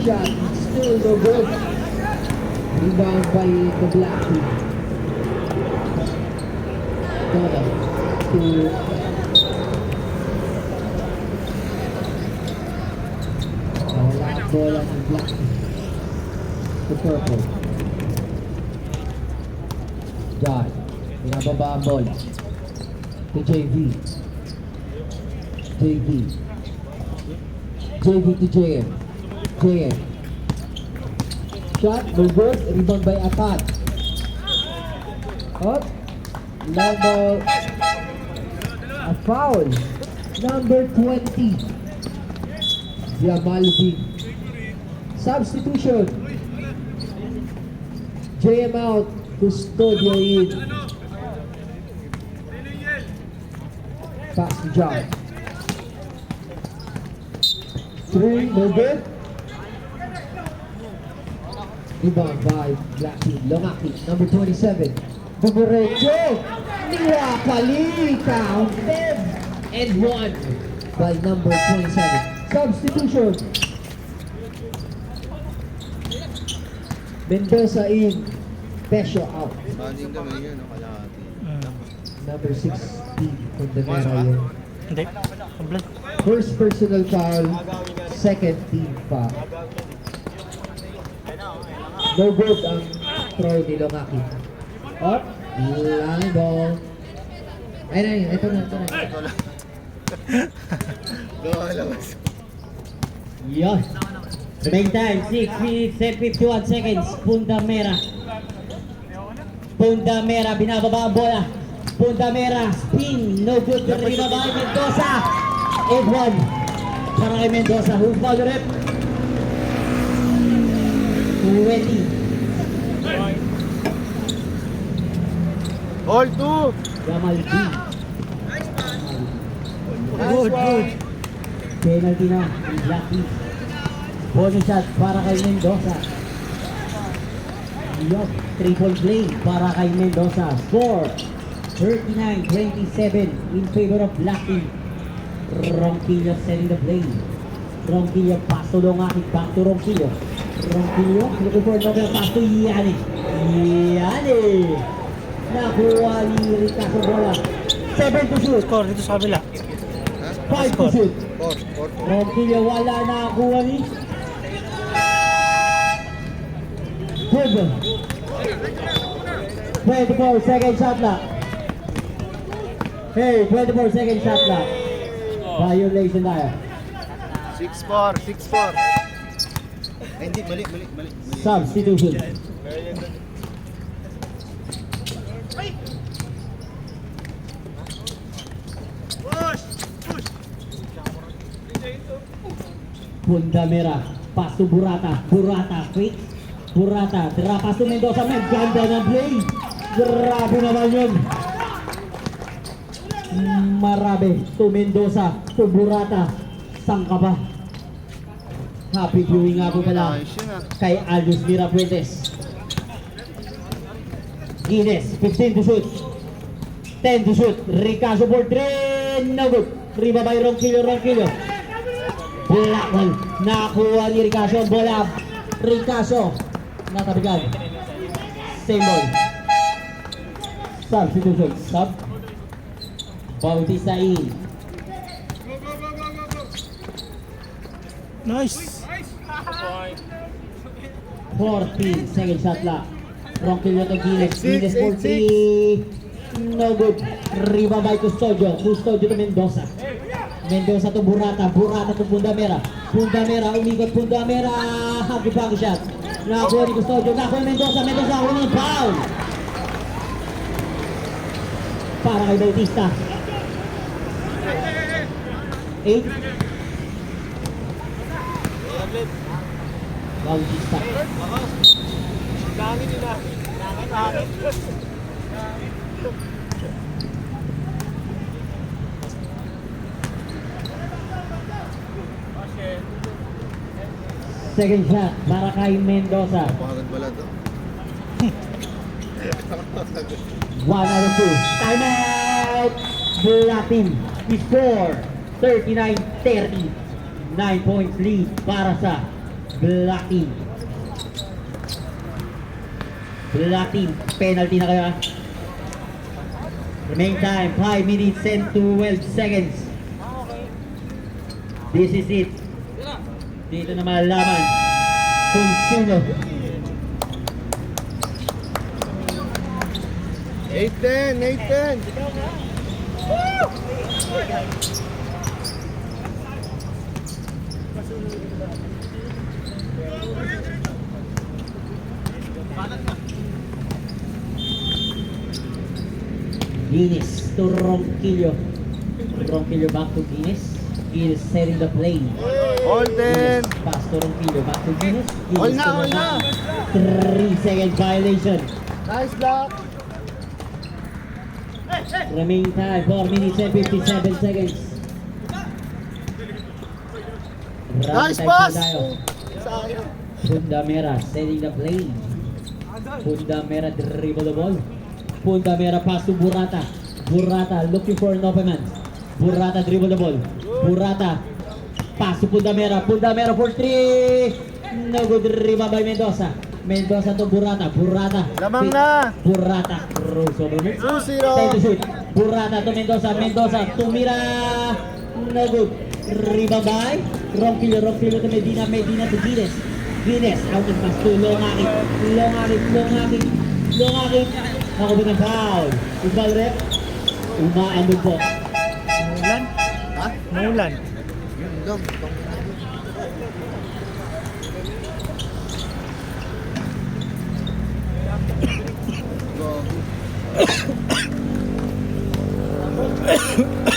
shot, still no good. Rebound by the Black team. Donna to wala ang bola ng Black team. To Purple. John, binababa ang bola. To JV. JV to JM. JM. Shot, no good. Rebound by Apat. Up. Level. A foul. Number 20. Yamalvin. Substitution. JM out. Custodio in. Pass to John. 3, no good. Rebound by Black team. Longaki, number 27. Buburecho. Niwakali. Counted. And 1 by number 27. Substitution. Mendoza in. Pesho out. Maling kami yun, kalahati. Number 16. Condemera yun. Hindi. Kablan. First personal foul, second team foul. No good ang throw ni Longaki. Up, long ball. Ay, ito na. Lumalabas. Yun. Remaining time, 6 minutes and 51 seconds. Punta Mera, binababa ang bola. Punta Mera, spin, no good. Binababa ang Mendoza. 8-1 para kay Mendoza. Who's foul the rep? 20. All two! Jamal B. Good. Penalty na. Lucky. Bonus shot para kay Mendoza. Yup. Triple play para kay Mendoza. Score 39-27 in favor of Black team. Ronquillo setting the play. Ronquillo pass to Longaki. Back to Ronquillo. Ronquillo looking for another pass to Yane. Nakuha ni Ricardo bola. 7 to shoot. Score dito sa kabila. 5 to shoot. 4. Ronquillo wala na nakuha ni. Good. 24 second shot clock. Hey, 24 second shot clock. Violation tayo. 6-4. Ay, hindi, mali. Substitution. Pundamera, pass to Burata, quick. Burata, pass to Mendoza, may ganda ng play. Grabe naman yun. Marabe to Mendoza, to Burata. Saan ka ba? Happy viewing nga po pala kay Aldous Mirapuentes. Guinness, 15 to shoot. 10 to shoot. Ricasso for 3. No good. Riba by Ronquillo. Black ball. Nakuha ni Ricasso. Bola. Ricasso. Natabigan. Same ball. Substitution. Bautista in. Nice. 14. Second shot clock. Ronquillo to Guinness. Guinness for 3. No good. Riba by Custodio to Mendoza. Mendoza to Burata to Pundamera. Umikot Pundamera. Happy back shot. Nakuha ni Custodio. Nakuha Mendoza. Unang foul. Para kay Bautista. 8. Bautista. Second shot para kay Mendoza. Pangagad pala to. 1 out of 2. Time out! Black team. Score 39-30. 9 points lead para sa Black team. Black team. Penalty na kayo. Remaining time, 5 minutes and 12 seconds. This is it. Dito na malalaman kung sino. 8-10, 8-10. Guinness to Ronquillo. Ronquillo back to Guinness. Guinness setting the play. Holden. Pass to Ronquillo back to Guinness. All Guinness na, to all na. 3-second violation. Nice block. Remaining time, 4 minutes and 57 seconds. Nice Time pass. na tayo. Sayang. Fundamera setting the play. Fundamera dribble the ball. Fundamera pass to Burata. Burata looking for an open man. Burata dribble the ball. Burata pass to Fundamera. Fundamera for 3. No good, rebound by Mendoza. Mendoza to Burata. Burata. Lamang na. Burata. Rose over mid. 2-0. Time to shoot. Burata to Mendoza. Mendoza tumira. No good. Rebound by Ronquillo. Ronquillo to Medina. Medina to Guinness. Guinness out of pass to Longakit. Longakit. Longakit. Longakit. Nakabot ng foul. Foul rep. Umaandun po. Maulan. Ha? Maulan. Yun lang. Gago.